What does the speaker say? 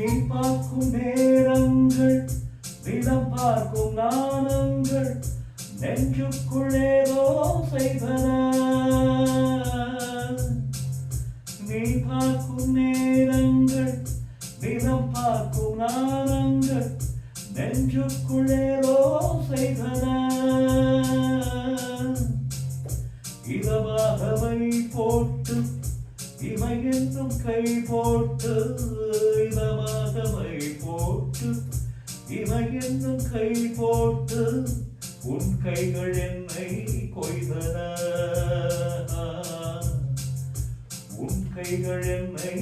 நீ பார்க்கும் நேரங்கள் நிலம் பார்க்கும் நாணங்கள் நெஞ்சுக்குள்ளேதோ செய்தன. நீ பார்க்கும் நேரங்கள் நிலம் பார்க்கும் நாணங்கள் நெஞ்சுக்குள்ளேதோ செய்தன. இதமாகவை போட்டு இவை என்னும் கை போட்டு இதமாகவை போட்டு இவை என்னும் கை போட்டு உன் கைகள் என்னை கொய்தன. உன் கைகள் என்னை